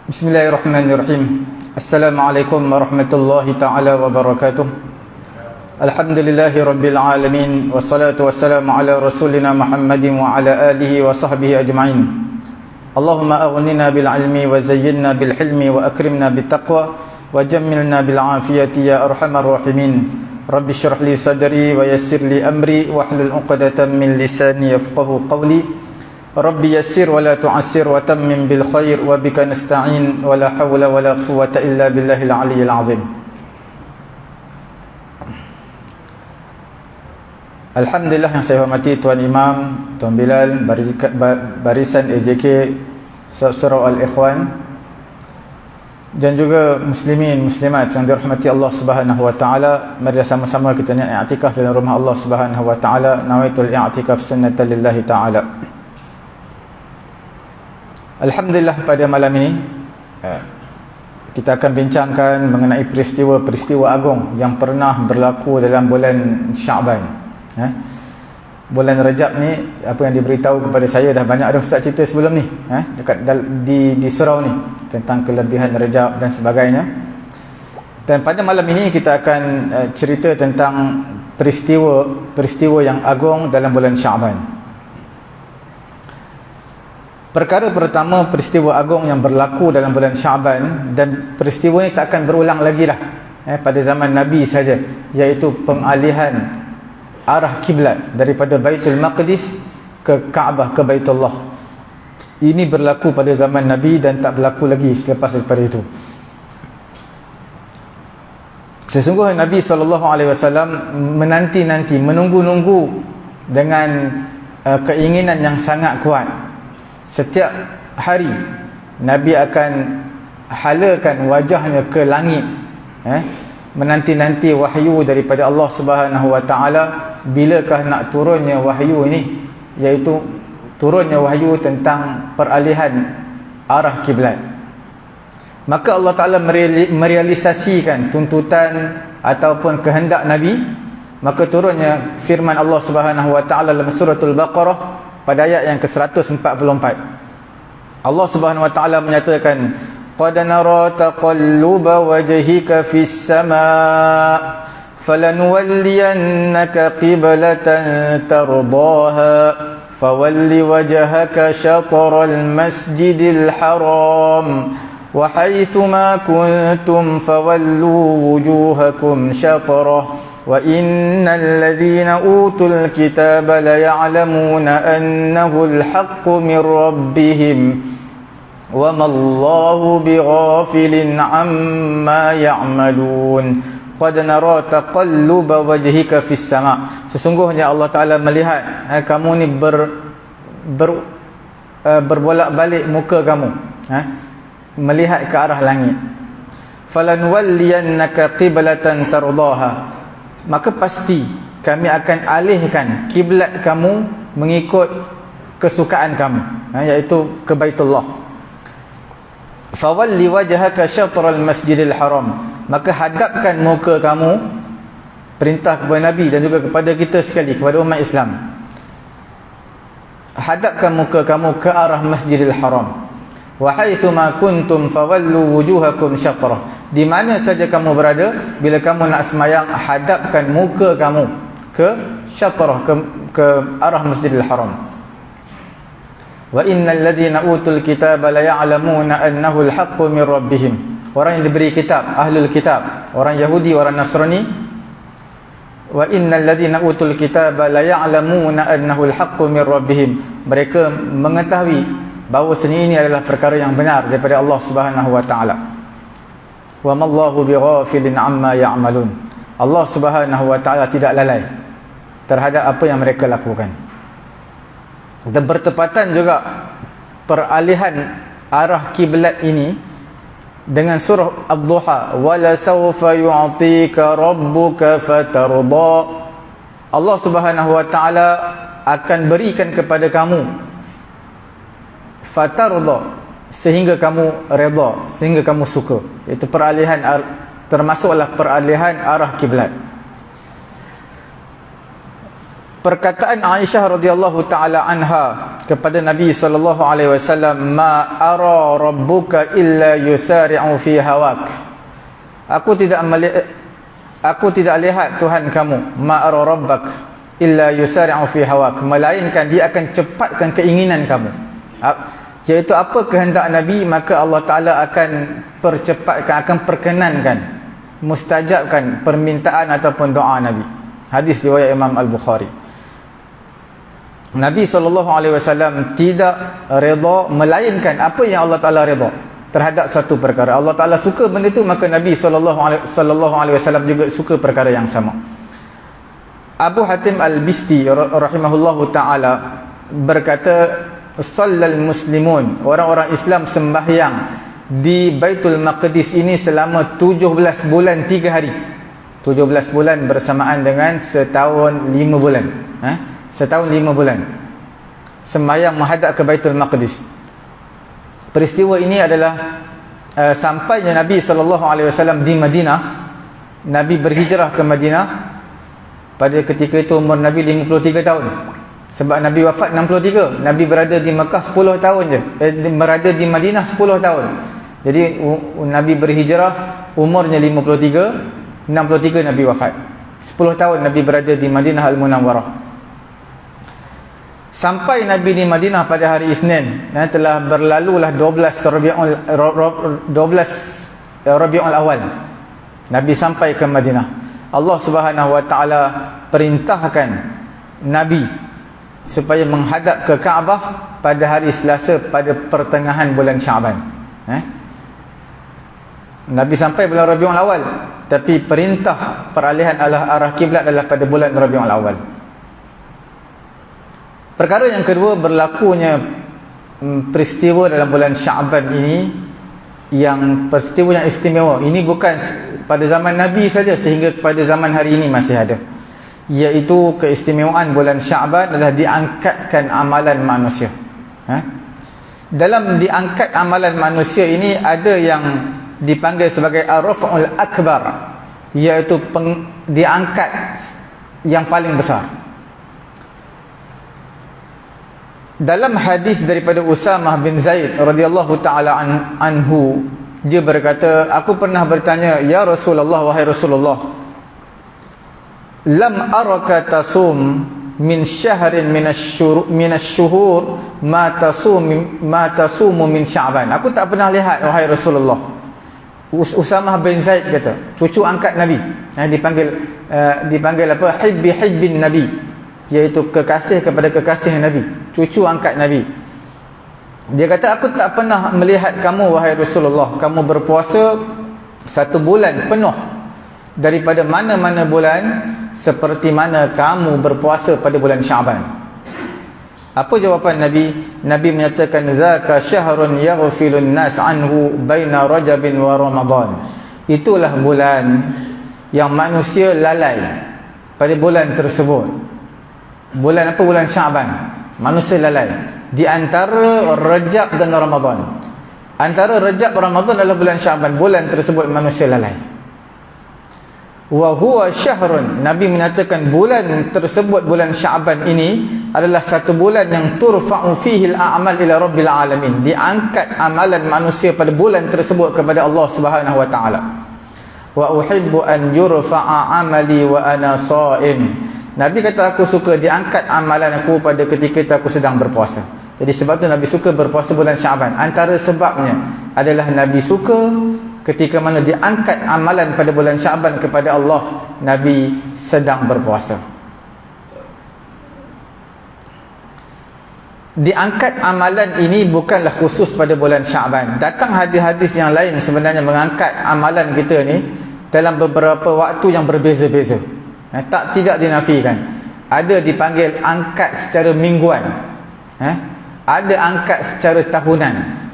Bismillahirrahmanirrahim. Assalamualaikum warahmatullahi ta'ala wabarakatuh. Alhamdulillahi rabbil alamin. Wassalatu wassalamu ala rasulina Muhammadin wa ala alihi wa sahbihi ajma'in. Allahumma aghnina bil ilmi wa zayyinna bil hilmi wa akrimna bit taqwa wa jammilna bil afiyati ya arhamar rahimin. Rabbi shrah li sadri wa yassir li amri wa hlul 'uqdatam min lisani yafqahu qawli. Rabbi yassir wa la tu'assir wa tammim bil khair wa bika nasta'in wa la hawla wa la quwwata illa billahil aliyyil azim. Alhamdulillah yang saya hormati Tuan Imam, Tuan Bilal, barisan AJK Surau Al-Ikhwan, dan juga muslimin muslimat yang dirahmati Allah Subhanahu wa taala. Mari sama-sama kita niat i'tikaf dalam rumah Allah Subhanahu wa taala. Nawaitul i'tikaf sunnatan lillahi taala. Alhamdulillah, pada malam ini kita akan bincangkan mengenai peristiwa-peristiwa agung yang pernah berlaku dalam bulan Syaban. Bulan Rajab ni, apa yang diberitahu kepada saya, dah banyak ada ustaz cerita sebelum ni, dekat di surau ni, tentang kelebihan Rajab dan sebagainya. Dan pada malam ini kita akan cerita tentang peristiwa yang agung dalam bulan Syaban. Perkara pertama, peristiwa agung yang berlaku dalam bulan Syaban, dan peristiwa ini tak akan berulang lagi dah pada zaman Nabi saja, iaitu pengalihan arah kiblat daripada Baitul Maqdis ke Kaabah, ke Baitullah. Ini berlaku pada zaman Nabi dan tak berlaku lagi selepas daripada itu. Sesungguhnya Nabi SAW menanti-nanti, menunggu-nunggu dengan keinginan yang sangat kuat. Setiap hari Nabi akan halakan wajahnya ke langit, menanti-nanti wahyu daripada Allah Subhanahu wa taala. Bilakah nak turunnya wahyu ini, iaitu turunnya wahyu tentang peralihan arah kiblat. Maka Allah Taala merealisasikan tuntutan ataupun kehendak Nabi. Maka turunnya firman Allah Subhanahu wa taala dalam suratul Baqarah pada ayat yang ke-144. Allah Subhanahu wa taala menyatakan, qad nara taqalluba wajhika fis sama' falanuwalliyannaka qiblatan tardaha fawalli wajhaka shatral masjidil haram wa haitsu ma kuntum fawallu wujuhakum shatrah wa innal ladzina utul kitaba la ya'lamuna annahu al-haqqu min rabbihim wa ma Allahu bighafilin amma ya'malun. Qad nara taqalluba wajhika fis sama'. Sesungguhnya Allah Taala melihat kamu ni berbolak-balik muka kamu, melihat ke arah langit. Falanwalliyannaka qiblatan tardaha, maka pasti kami akan alihkan kiblat kamu mengikut kesukaan kamu, iaitu ke Baitullah. Fawalli wajhaka syatral masjidil haram, maka hadapkan muka kamu, perintah kepada Nabi dan juga kepada kita sekali, kepada umat Islam. Hadapkan muka kamu ke arah Masjidil Haram. Wa haitsu ma kuntum fawallu wujuhakum syatrah, di mana saja kamu berada, bila kamu nak semayang, hadapkan muka kamu ke syatrah, ke arah Masjidil Haram. Wa innal ladzina utul kitaba la ya'lamuna annahu al-haqqu min rabbihim. Orang yang diberi kitab, ahlul kitab, orang Yahudi, orang Nasrani. Wa innal ladzina utul kitaba la ya'lamuna annahu al-haqqu min rabbihim. Mereka mengetahui bahawa ini adalah perkara yang benar daripada Allah Subhanahu wa taala. Wa mallahu bighafilin amma ya'malun. Allah Subhanahu wa taala tidak lalai terhadap apa yang mereka lakukan. Dan bertepatan juga peralihan arah kiblat ini dengan surah Ad-Duha, wala sawfa yu'tika rabbuka fatarda. Allah Subhanahu wa taala akan berikan kepada kamu fatarda, sehingga kamu redha, sehingga kamu suka. Itu peralihan, termasuklah peralihan arah kiblat. perkataan Aisyah radhiyallahu taala anha kepada Nabi sallallahu alaihi wasallam, ma ara rabbuka illa yusari'u fi hawak. Aku tidak lihat Tuhan kamu, ma ara rabbak illa yusari'u fi hawak, melainkan dia akan cepatkan keinginan kamu. Iaitu apa kehendak Nabi, maka Allah Taala akan percepatkan, akan perkenankan, mustajabkan permintaan ataupun doa Nabi. Hadis riwayat Imam Al-Bukhari. Nabi SAW tidak redha melainkan apa yang Allah Ta'ala redha terhadap satu perkara. Allah Ta'ala suka benda itu, maka Nabi SAW juga suka perkara yang sama. Abu Hatim Al-Bisti rahimahullahu ta'ala berkata, sallal muslimun, orang-orang Islam sembahyang di Baitul Maqdis ini selama 17 bulan 3 hari. 17 bulan bersamaan dengan setahun 5 bulan. Setahun 5 bulan sembahyang menghadap ke Baitul Maqdis. Peristiwa ini adalah sampainya Nabi SAW di Madinah. Nabi berhijrah ke Madinah pada ketika itu umur Nabi 53 tahun. Sebab Nabi wafat 63, Nabi berada di Mekah 10 tahun je, berada di Madinah 10 tahun. Jadi Nabi berhijrah umurnya 53, 63 Nabi wafat. 10 tahun Nabi berada di Madinah Al-Munawwarah. Sampai Nabi di Madinah pada hari Isnin, telah berlalulah 12 Rabiul Awal. Nabi sampai ke Madinah. Allah Subhanahu wa taala perintahkan Nabi supaya menghadap ke Kaabah pada hari Selasa pada pertengahan bulan Syaban. Nabi sampai bulan Rabiul Awal, tapi perintah peralihan arah kiblat adalah pada bulan Rabiul Awal. Perkara yang kedua, berlakunya peristiwa dalam bulan Syaban ini, yang peristiwa yang istimewa. Ini bukan pada zaman Nabi saja, sehingga pada zaman hari ini masih ada. Iaitu keistimewaan bulan Syaban adalah diangkatkan amalan manusia. Dalam diangkat amalan manusia ini ada yang dipanggil sebagai ar-raf'ul akbar, iaitu diangkat yang paling besar. Dalam hadis daripada Usamah bin Zaid radhiyallahu taala anhu, dia berkata, aku pernah bertanya, ya Rasulullah, wahai Rasulullah, lam araka tasum min syahrin minasy-syuhur ma tasumu min Sya'ban. Aku tak pernah lihat, wahai Rasulullah. Usamah bin Zaid kata, cucu angkat Nabi, dipanggil apa, hibbin Nabi, iaitu kekasih kepada kekasih Nabi, cucu angkat Nabi. Dia kata, aku tak pernah melihat kamu, wahai Rasulullah, kamu berpuasa 1 bulan penuh daripada mana-mana bulan seperti mana kamu berpuasa pada bulan Syaban. Apa jawapan Nabi? Nabi menyatakan, zaka syahrun yaghfilun nas anhu baina Rajabin wa Ramadan. Itulah bulan yang manusia lalai pada bulan tersebut. Bulan apa? Bulan Syaban. Manusia lalai di antara Rajab dan Ramadan. Antara Rajab dan Ramadan adalah bulan Syaban. Bulan tersebut manusia lalai. Wa huwa syahrun, Nabi menyatakan bulan tersebut, bulan Syaban ini adalah satu bulan yang turfa'u fihi al-a'mal ila rabbil alamin. Diangkat amalan manusia pada bulan tersebut kepada Allah Subhanahu wa taala. Wa uhibbu an yurfa'a amali wa ana sha'im. Nabi kata, aku suka diangkat amalan aku pada ketika aku sedang berpuasa. Jadi sebab tu Nabi suka berpuasa bulan Syaban. Antara sebabnya adalah Nabi suka ketika mana diangkat amalan pada bulan Syaban kepada Allah, Nabi sedang berpuasa. Diangkat amalan ini bukanlah khusus pada bulan Syaban. Datang hadis-hadis yang lain sebenarnya mengangkat amalan kita ni dalam beberapa waktu yang berbeza-beza. Tidak dinafikan. Ada dipanggil angkat secara mingguan, ada angkat secara tahunan.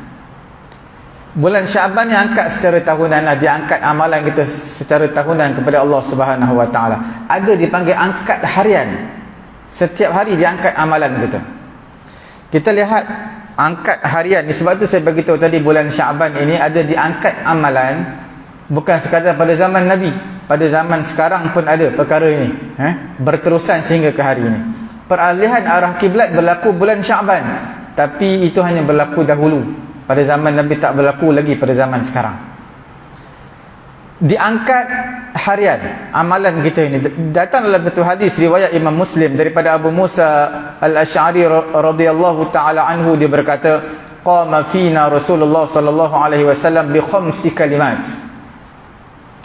Bulan Syaban yang angkat secara tahunan lah, diangkat amalan kita secara tahunan kepada Allah Subhanahu wa taala. Ada dipanggil angkat harian, setiap hari diangkat amalan kita. Kita lihat angkat harian ni, sebab tu saya beritahu tadi, bulan Syaban ini ada diangkat amalan. Bukan sekadar pada zaman Nabi, pada zaman sekarang pun ada perkara ini, berterusan sehingga ke hari ini. peralihan arah kiblat berlaku bulan Syaban, tapi itu hanya berlaku dahulu. Pada zaman Nabi tak berlaku lagi pada zaman sekarang. Diangkat harian amalan kita ini. Datang dalam satu hadis riwayat Imam Muslim daripada Abu Musa Al-Asy'ari radhiyallahu taala anhu, dia berkata, qama fina Rasulullah sallallahu alaihi wasallam bi khamsi kalimat.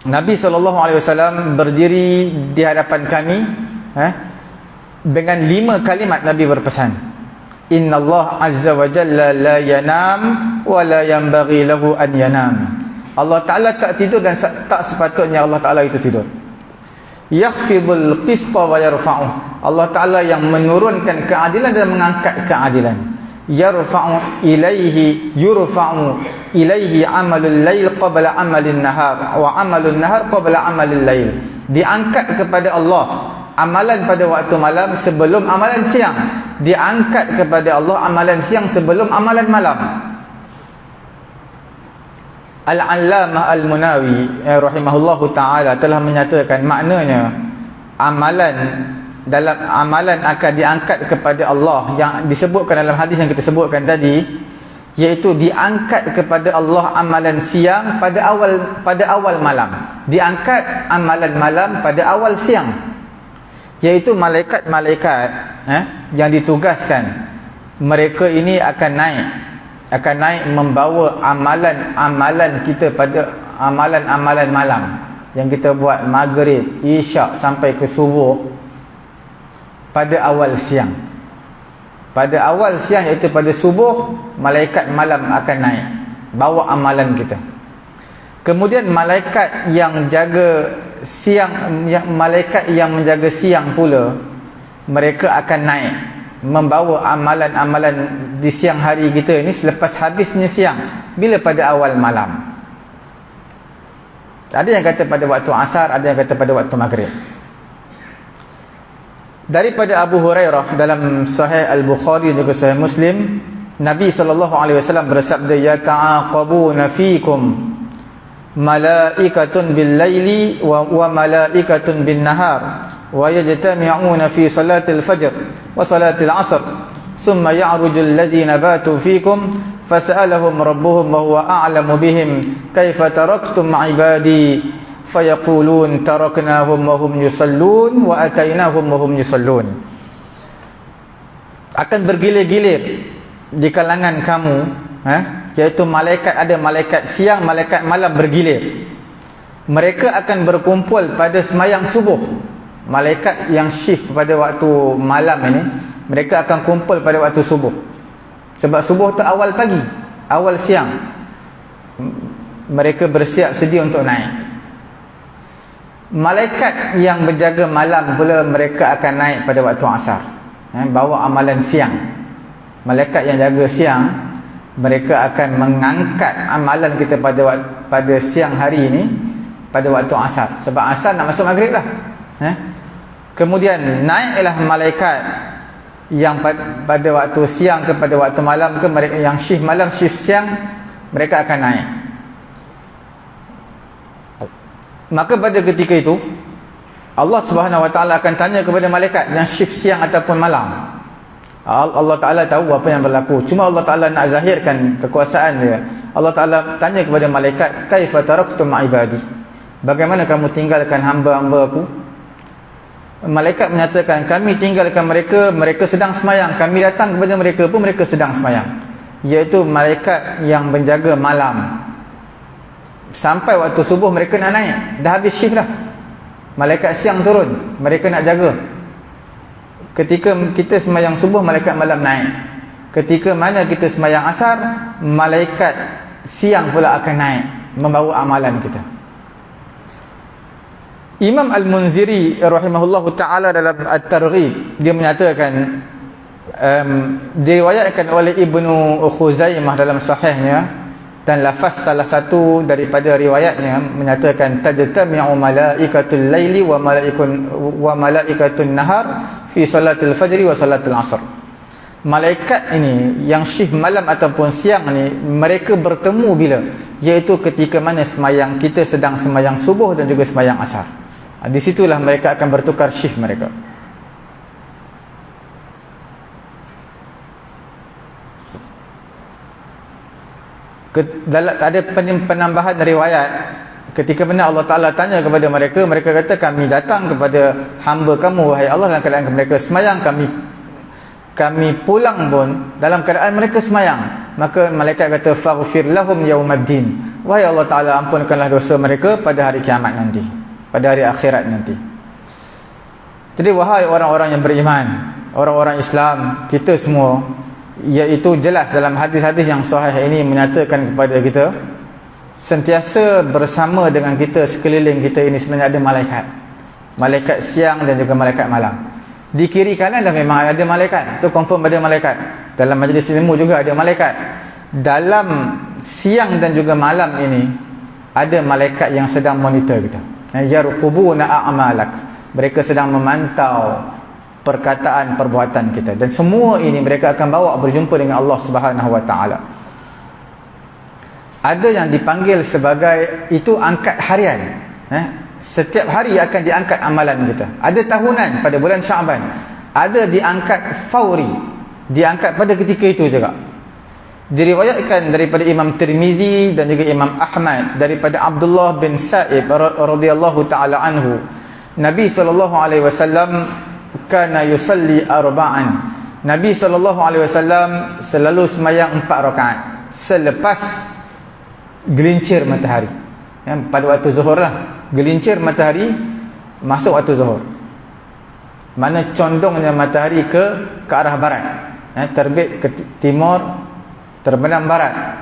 Nabi sallallahu alaihi wasallam berdiri di hadapan kami dengan 5 kalimat. Nabi berpesan, Innallah azza wa jalla la yanam wa la yanbaghi lahu an yanam. Allah Ta'ala tak tidur dan tak sepatutnya Allah Ta'ala itu tidur. Yakhfidul qista wa yarfa'uh. Allah Ta'ala yang menurunkan keadilan dan mengangkat keadilan. Yurfa'u ilaihi amalul lail qabla amalin nahar wa amalun nahar qabla amalil lail. Diangkat kepada Allah amalan pada waktu malam sebelum amalan siang. Diangkat kepada Allah amalan siang sebelum amalan malam. Al-Allamah Al-Munawi rahimahullahu ta'ala telah menyatakan maknanya amalan akan diangkat kepada Allah yang disebutkan dalam hadis yang kita sebutkan tadi, iaitu diangkat kepada Allah amalan siang pada awal malam, diangkat amalan malam pada awal siang, iaitu malaikat-malaikat yang ditugaskan, mereka ini akan naik membawa amalan kita pada amalan malam yang kita buat maghrib, isyak sampai ke subuh pada awal siang. Pada awal siang iaitu pada subuh, malaikat malam akan naik bawa amalan kita. Kemudian malaikat yang jaga siang, malaikat yang menjaga siang pula, mereka akan naik membawa amalan-amalan di siang hari kita ini selepas habisnya siang, bila pada awal malam. Ada yang kata pada waktu asar, ada yang kata pada waktu maghrib. Daripada Abu Hurairah dalam Sahih Al-Bukhari dan juga Sahih Muslim, Nabi SAW bersabda, yata'aqabuna fikum malaikatun bil laili wa malaikatun bin nahar wa yajtami'una fi salatil fajr wa salatil asr thumma ya'ruju alladhina batu fikum fas'alahum rabbuhum wa huwa a'lamu bihim kaifa taraktum ibadi fayaqulun taraknahum wa hum yusallun wa atainahum wa hum yusallun. Akan bergilir-gilir di kalangan kamu, iaitu malaikat, ada malaikat siang, malaikat malam bergilir. Mereka akan berkumpul pada semayang subuh. Malaikat yang shift pada waktu malam ini, mereka akan kumpul pada waktu subuh. Sebab subuh tu awal pagi, awal siang. Mereka bersiap sedia untuk naik. Malaikat yang berjaga malam pula, mereka akan naik pada waktu asar, bawa amalan siang. Malaikat yang jaga siang, mereka akan mengangkat amalan kita pada siang hari ini pada waktu asar, sebab asar nak masuk maghrib lah. Kemudian naiklah malaikat yang pada waktu siang ke pada waktu malam ke, mereka yang shift malam shift siang, mereka akan naik. Maka pada ketika itu Allah Subhanahu Wa Taala akan tanya kepada malaikat yang shift siang ataupun malam. Allah Ta'ala tahu apa yang berlaku, cuma Allah Ta'ala nak zahirkan kekuasaan dia. Allah Ta'ala tanya kepada malaikat, kaifa taraktum ibadi, bagaimana kamu tinggalkan hamba-hamba aku? Malaikat menyatakan, kami tinggalkan mereka, mereka sedang semayang. Kami datang kepada mereka pun mereka sedang semayang. Iaitu malaikat yang menjaga malam. Sampai waktu subuh mereka nak naik, dah habis shift dah. Malaikat siang turun, mereka nak jaga. Ketika kita semayang subuh, malaikat malam naik. Ketika mana kita semayang asar, malaikat siang pula akan naik membawa amalan kita. Imam Al-Munziri rahimahullahu ta'ala dalam At-Targhib, dia menyatakan, diriwayatkan oleh Ibnu Khuzaimah dalam sahihnya, dan lafaz salah satu daripada riwayatnya menyatakan, tajtami'u malaikatul laili wa malaikatun nahar fi salatil fajri wa salatil asr. Malaikat ini yang shift malam ataupun siang ni, mereka bertemu bila? Iaitu ketika mana semayang kita sedang semayang subuh dan juga semayang asar. Di situlah mereka akan bertukar shift mereka. Ada penambahan riwayat. Ketika mana Allah Ta'ala tanya kepada mereka, mereka kata, kami datang kepada hamba kamu wahai Allah dalam keadaan mereka semayang, kami pulang pun dalam keadaan mereka semayang. Maka malaikat kata, faghfir lahum yawmaddin, wahai Allah Ta'ala, ampunkanlah dosa mereka pada hari kiamat nanti, pada hari akhirat nanti. Jadi wahai orang-orang yang beriman, orang-orang Islam, kita semua, iaitu jelas dalam hadis-hadis yang sahih ini menyatakan kepada kita, sentiasa bersama dengan kita, sekeliling kita ini sebenarnya ada malaikat. Malaikat siang dan juga malaikat malam. Di kiri kanan dah memang ada malaikat, tu confirm ada malaikat. Dalam majlis ilmu juga ada malaikat. Dalam siang dan juga malam ini ada malaikat yang sedang monitor kita. Yarqubuna a'malak. Mereka sedang memantau perkataan, perbuatan kita, dan semua ini mereka akan bawa berjumpa dengan Allah Subhanahu Wa Taala. Ada yang dipanggil sebagai itu angkat harian. Setiap hari akan diangkat amalan kita. Ada tahunan pada bulan Syaban. Ada diangkat fauri, diangkat pada ketika itu juga. Diriwayatkan daripada Imam Tirmizi dan juga Imam Ahmad daripada Abdullah bin Sa'ib radhiyallahu taala anhu, Nabi sallallahu alaihi wasallam kana yusalli arba'an. Nabi sallallahu alaihi wasallam selalu sembahyang 4 rakaat selepas gelincir matahari. Pada waktu zuhur lah, gelincir matahari masuk waktu zuhur. Mana condongnya matahari ke arah barat, terbit ke timur, terbenam barat.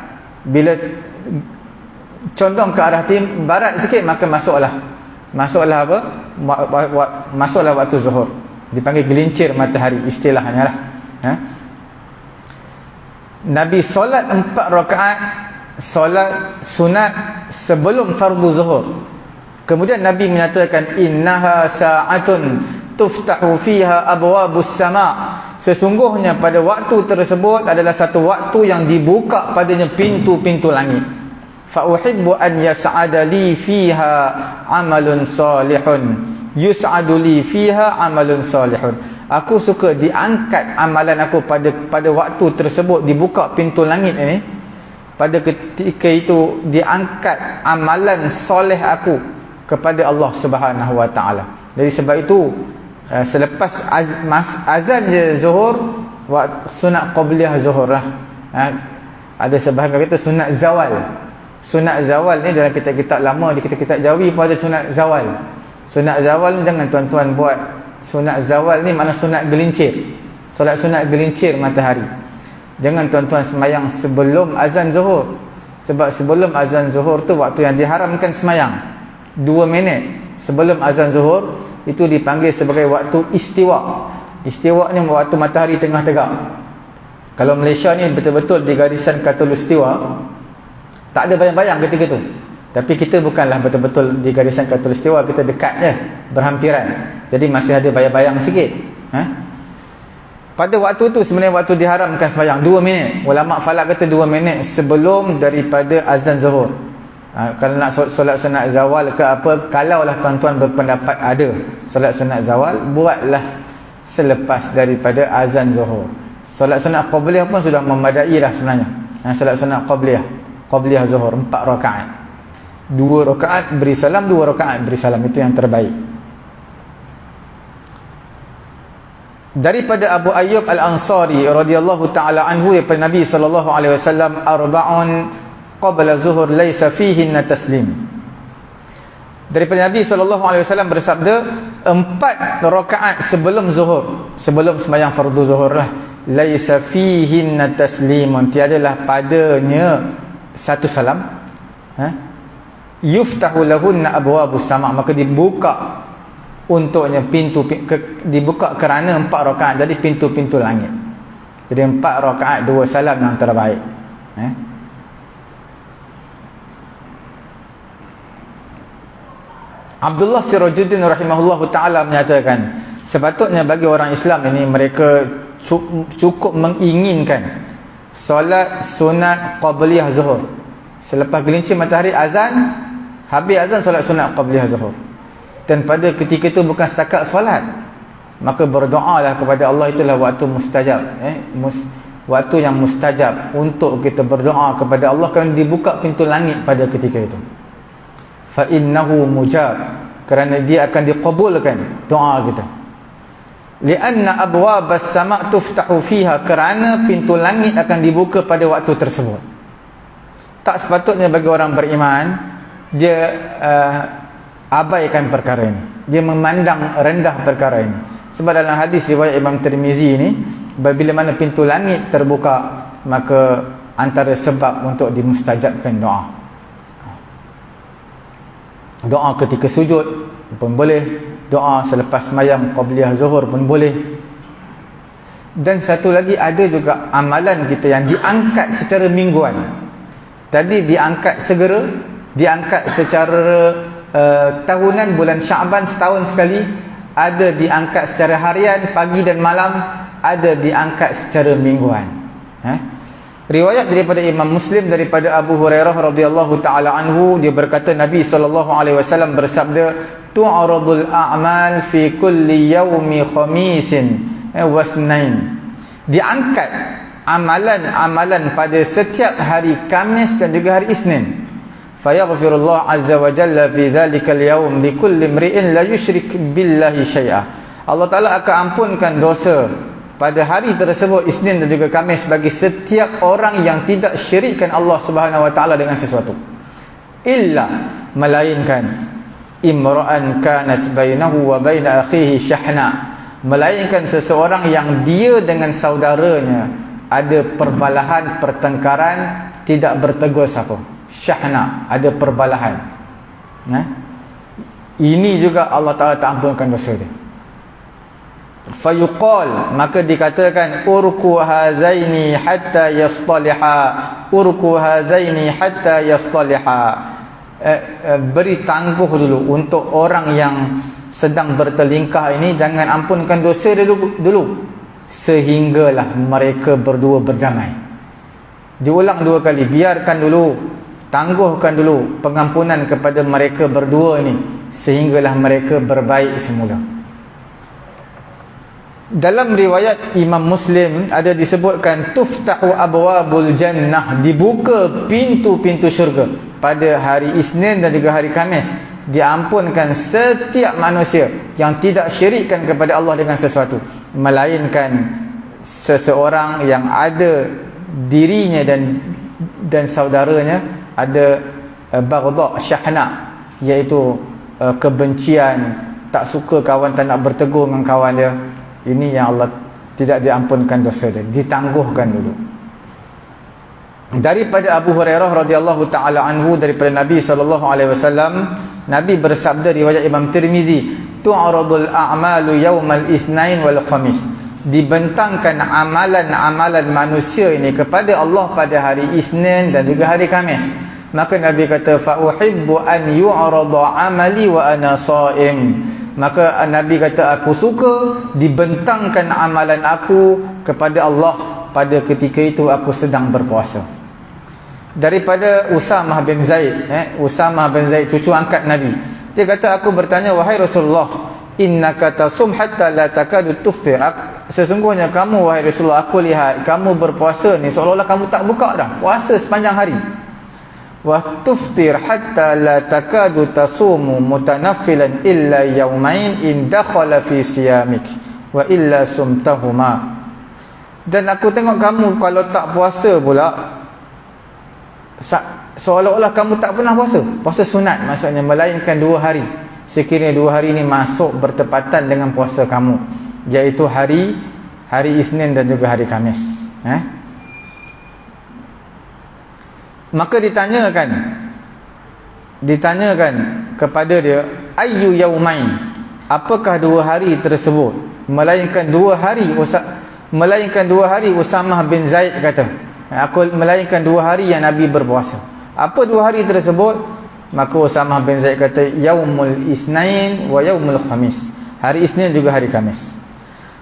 Bila condong ke arah barat sikit, maka masuklah apa? Masuklah waktu zuhur. Dipanggil gelincir matahari istilahnya lah. Nabi solat 4 rakaat, solat sunat sebelum fardu zuhur. Kemudian Nabi menyatakan, innaha sa'atun tuftahu fiha abwabus sama'. Sesungguhnya pada waktu tersebut adalah satu waktu yang dibuka padanya pintu-pintu langit. Fa uhibbu an yas'ada li fiha amalun salihun, yus'adu li fiha amalun salihun. Aku suka diangkat amalan aku pada waktu tersebut, dibuka pintu langit ini. Pada ketika itu diangkat amalan soleh aku kepada Allah Subhanahu Wa Taala. Jadi sebab itu selepas azan je zuhur, waktu sunat qabliyah zuhur lah. Ada sebahagian kata sunat zawal. Sunat zawal ni dalam kitab-kitab lama, di kitab-kitab Jawi pun ada sunat zawal. Sunat zawal ni jangan tuan-tuan buat. Sunat zawal ni makna sunat gelincir. Solat sunat gelincir matahari. Jangan tuan-tuan semayang sebelum azan zuhur. Sebab sebelum azan zuhur tu waktu yang diharamkan semayang. 2 minit sebelum azan zuhur itu dipanggil sebagai waktu istiwa. Istiwa ni waktu matahari tengah tegak. Kalau Malaysia ni betul-betul di garisan khatulistiwa, tak ada bayang-bayang ketika tu. Tapi kita bukanlah betul-betul di garisan khatulistiwa, kita dekat je, berhampiran. Jadi masih ada bayang-bayang sikit. Pada waktu tu sebenarnya waktu diharamkan sembahyang 2 minit. Ulama falak kata 2 minit sebelum daripada azan zuhur. Kalau nak solat sunat zawal ke apa, kalaulah tuan-tuan berpendapat ada solat sunat zawal, buatlah selepas daripada azan zuhur. Solat sunat qabliyah pun sudah memadai dah sebenarnya. Solat sunat qabliyah zuhur 4 rakaat. 2 rakaat beri salam, 2 rakaat beri salam, itu yang terbaik. Daripada Abu Ayyub Al-Ansari radhiyallahu taala anhu, daripada Nabi sallallahu alaihi wasallam, arba'un qabla zuhur laisa fihinna taslim. Daripada Nabi sallallahu alaihi wasallam bersabda, 4 rakaat sebelum zuhur, sebelum sembahyang fardu zuhur lah, laisa fihinna taslimun, tiadalah padanya satu salam. Yuftahu lahunna abwabus sama', maka dibuka untuknya dibuka kerana 4 rakaat, jadi pintu-pintu langit. Jadi 4 rakaat 2 salam yang terbaik. Abdullah Sirajuddin rahimahullahu ta'ala menyatakan, sepatutnya bagi orang Islam ini, mereka cukup menginginkan solat sunat qabliyah zuhur. Selepas gelincir matahari azan, habis azan solat sunat qabliyah zuhur. Dan pada ketika itu bukan setakat solat, maka berdoalah kepada Allah, itulah waktu mustajab. waktu yang mustajab untuk kita berdoa kepada Allah, kerana dibuka pintu langit pada ketika itu. Fa innahu mujab, kerana dia akan diqabulkan doa kita. Lianna abwabas sama' tuftahu fiha, kerana pintu langit akan dibuka pada waktu tersebut. Tak sepatutnya bagi orang beriman dia abaikan perkara ini, dia memandang rendah perkara ini. Sebab dalam hadis riwayat Imam Tirmizi ini, bila mana pintu langit terbuka, maka antara sebab untuk dimustajabkan doa. Doa ketika sujud pun boleh, doa selepas sembahyang qabliyah zuhur pun boleh. Dan satu lagi, ada juga amalan kita yang diangkat secara mingguan. Tadi diangkat segera, diangkat secara tahunan, bulan Syaban setahun sekali. Ada diangkat secara harian, pagi dan malam. Ada diangkat secara mingguan. Riwayat daripada Imam Muslim daripada Abu Hurairah radhiyallahu taala anhu, dia berkata Nabi SAW bersabda, tu'radul a'mal fi kulli yaumi khamisin wasnain. Diangkat amalan-amalan pada setiap hari Khamis dan juga hari Isnin. Fayaghfirullah azza wa jalla fi dhalikal yawm li kulli imri'in la yushrik billahi syai'a. Allah Taala akan ampunkan dosa pada hari tersebut, Isnin dan juga Khamis, bagi setiap orang yang tidak syirikkan Allah Subhanahu wa taala dengan sesuatu. Illa, melainkan imra'an kanat bainahu wa baina akhihi syahna, melainkan seseorang yang dia dengan saudaranya ada perbalahan, pertengkaran, tidak bertegur sapa. Syahna, ada perbalahan. Ini juga Allah Ta'ala tak ampunkan dosa dia. Fayuqal, maka dikatakan, urku hadzaini hatta yastaliha, urku hadzaini hatta yastaliha. Beri tangguh dulu untuk orang yang sedang bertelingkah ini, jangan ampunkan dosa dia dulu sehinggalah mereka berdua berdamai. Diulang dua kali, biarkan dulu, tangguhkan dulu pengampunan kepada mereka berdua ini sehinggalah mereka berbaik semula. Dalam riwayat Imam Muslim ada disebutkan, tuftahu abwabul jannah, dibuka pintu-pintu syurga pada hari Isnin dan juga hari Khamis. Diampunkan setiap manusia yang tidak syirikkan kepada Allah dengan sesuatu, melainkan seseorang yang ada dirinya dan saudaranya ada baghdha syahna, iaitu kebencian, tak suka kawan tak nak bertegur dengan kawan dia. Ini yang Allah tidak diampunkan dosa dia, ditangguhkan dulu. Daripada Abu Hurairah radhiyallahu taala anhu, daripada Nabi SAW, Nabi bersabda, riwayat Imam Tirmizi, tu'radul a'malu yaumal itsnain wal khamis. Dibentangkan amalan-amalan manusia ini kepada Allah pada hari Isnin dan juga hari Khamis. Maka Nabi kata, fa uhibbu an yu'rada amali wa ana sha'im. Maka Nabi kata, aku suka dibentangkan amalan aku kepada Allah pada ketika itu aku sedang berpuasa. Daripada Usamah bin Zaid, Usamah bin Zaid, cucu angkat Nabi, dia kata, aku bertanya, wahai Rasulullah, innaka tasum hatta la takadu tuftir. Sesungguhnya kamu, wahai Rasulullah, aku lihat kamu berpuasa ni seolah-olah kamu tak buka dah, puasa sepanjang hari. Wa tuftir hatta la takadu tasumu mutanaffilan illa yawmain in dakhala fi siyamik wa illa sumtahuma. Dan aku tengok kamu kalau tak puasa pula seolah-olah kamu tak pernah puasa. Puasa sunat maksudnya, melainkan 2 hari. Sekiranya 2 hari ini masuk bertepatan dengan puasa kamu, iaitu hari Isnin dan juga hari Khamis. Maka ditanyakan kepada dia, ayyu yaumain, apakah 2 hari tersebut? Melainkan 2 hari, Usamah bin Zaid kata, aku melainkan 2 hari yang Nabi berpuasa. Apa 2 hari tersebut? Maka Usamah bin Zaid kata, yaumul isnain wa yaumul khamis, hari Isnin juga hari Khamis.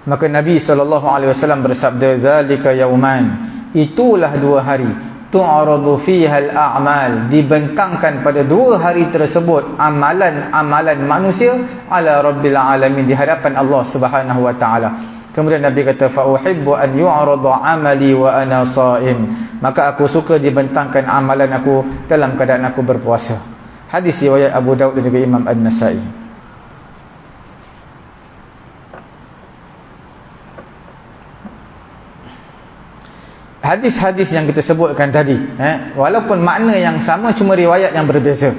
Maka Nabi SAW bersabda, zalika yauman, itulah 2 hari, tu'radu fiha al-a'mal, dibentangkan pada 2 hari tersebut amalan-amalan manusia ala rabbil alamin, di hadapan Allah Subhanahu wa taala. Kemudian Nabi kata, fa uhibbu an yu'rada 'amali wa ana sha'im. Maka aku suka dibentangkan amalan aku dalam keadaan aku berpuasa. Hadis riwayat Abu Daud dan juga Imam An-Nasa'i. Hadis-hadis yang kita sebutkan tadi, walaupun makna yang sama, cuma riwayat yang berbeza,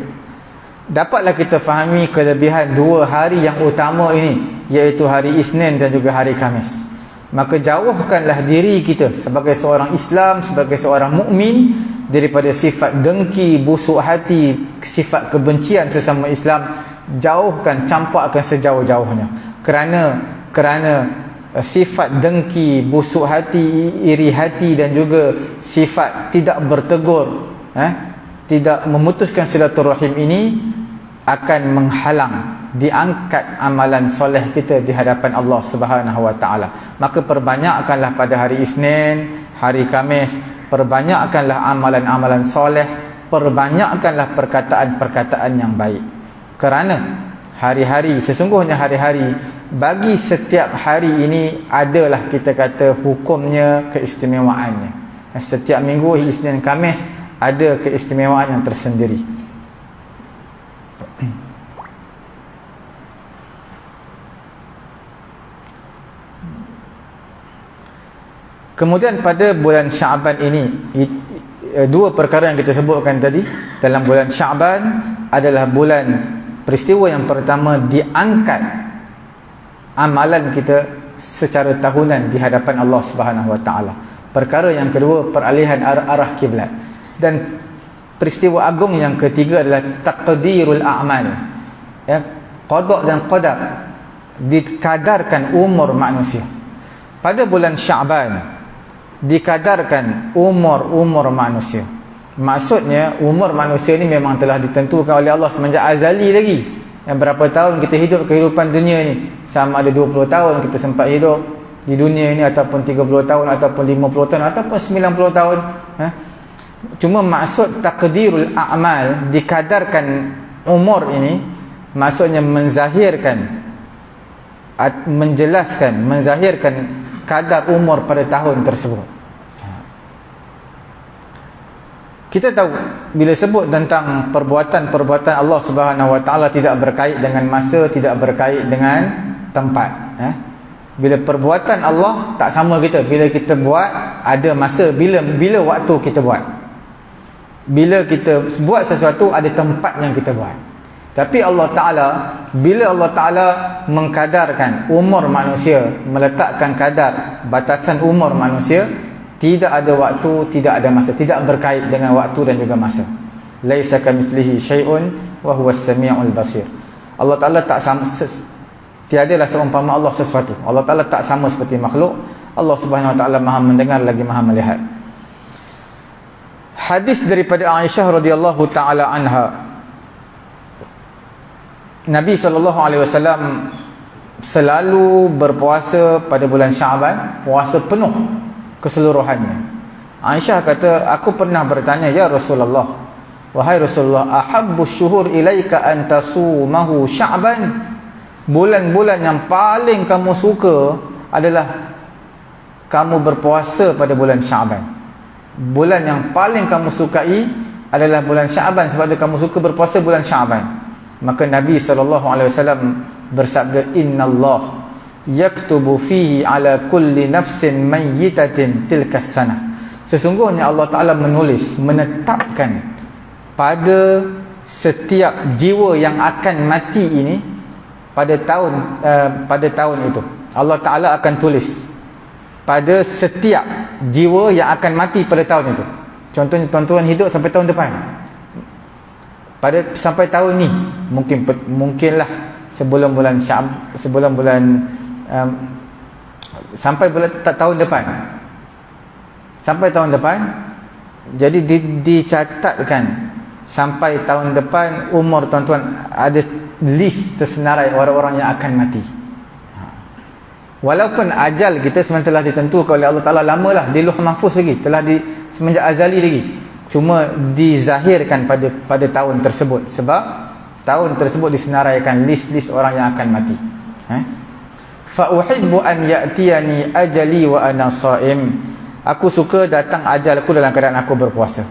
dapatlah kita fahami kelebihan dua hari yang utama ini, iaitu hari Isnin dan juga hari Khamis. Maka jauhkanlah diri kita sebagai seorang Islam, sebagai seorang mukmin, daripada sifat dengki, busuk hati, sifat kebencian sesama Islam. Jauhkan, campakkan sejauh-jauhnya. Kerana sifat dengki, busuk hati, iri hati dan juga sifat tidak bertegur, tidak memutuskan silaturahim ini akan menghalang diangkat amalan soleh kita di hadapan Allah Subhanahu wa taala. Maka perbanyakkanlah pada hari Isnin, hari Khamis, perbanyakkanlah amalan-amalan soleh, perbanyakkanlah perkataan-perkataan yang baik. Kerana hari-hari, sesungguhnya hari-hari, bagi setiap hari ini adalah kita kata hukumnya, keistimewaannya. Setiap minggu, Isnin, Khamis ada keistimewaan yang tersendiri. Kemudian pada bulan Syaban ini, dua perkara yang kita sebutkan tadi dalam bulan Syaban adalah bulan peristiwa yang pertama diangkat amalan kita secara tahunan di hadapan Allah Subhanahu wa taala. Perkara yang kedua, peralihan arah kiblat. Dan peristiwa agung yang ketiga adalah taqdirul a'mal. Qada dan qadar, dikadarkan umur manusia. Pada bulan Syaban dikadarkan umur manusia. Maksudnya umur manusia ni memang telah ditentukan oleh Allah semenjak azali lagi. Yang berapa tahun kita hidup kehidupan dunia ni, sama ada 20 tahun kita sempat hidup di dunia ini, ataupun 30 tahun, ataupun 50 tahun, ataupun 90 tahun. Cuma maksud takdirul a'mal, dikadarkan umur ini, maksudnya menzahirkan, menjelaskan, menzahirkan kadar umur pada tahun tersebut. Kita tahu bila sebut tentang perbuatan-perbuatan Allah Subhanahu wa taala tidak berkait dengan masa, tidak berkait dengan tempat. Bila perbuatan Allah tak sama kita. Bila kita buat ada masa, bila waktu kita buat. Bila kita buat sesuatu ada tempat yang kita buat. Tapi Allah Ta'ala, bila Allah Ta'ala mengkadarkan umur manusia, meletakkan kadar batasan umur manusia, tidak ada waktu, tidak ada masa, tidak berkait dengan waktu dan juga masa. Laisa kamitslihi syai'un wa huwas samiul basir. Allah Ta'ala tak sama, tiadalah seumpama Allah sesuatu. Allah Ta'ala tak sama seperti makhluk. Allah Subhanahu wa taala Maha mendengar lagi Maha melihat. Hadis daripada Aisyah radhiyallahu taala anha, Nabi SAW selalu berpuasa pada bulan Syaban, puasa penuh keseluruhannya. Aisyah kata, aku pernah bertanya, ya Rasulullah, wahai Rasulullah, ahabbu syuhur ilaika an tasumahu Sya'ban, bulan-bulan yang paling kamu suka adalah kamu berpuasa pada bulan Syaban. Bulan yang paling kamu sukai adalah bulan Syaban, sebab itu kamu suka berpuasa bulan Syaban. Maka Nabi SAW bersabda, innallah yaktubu fihi ala kulli nafsin mayyitatin tilkas sanah. Sesungguhnya Allah Ta'ala menulis, menetapkan pada setiap jiwa yang akan mati ini pada tahun itu. Allah Ta'ala akan tulis pada setiap jiwa yang akan mati pada tahun itu. Contohnya tuan-tuan hidup sampai tahun depan, sampai tahun ni, mungkinlah sebelum bulan sampai bulan tahun depan, sampai tahun depan. Jadi dicatatkan sampai tahun depan umur tuan-tuan, ada list tersenarai orang-orang yang akan mati. Walaupun ajal kita sebenarnya telah ditentukan oleh Allah Ta'ala lamalah, di Lauh Mahfuz lagi, telah semenjak azali lagi, cuma dizahirkan pada tahun tersebut, sebab tahun tersebut disenaraikan list-list orang yang akan mati. fa uhibbu an ya'tiyani ajali wa ana shaim. Aku suka datang ajalku dalam keadaan aku berpuasa.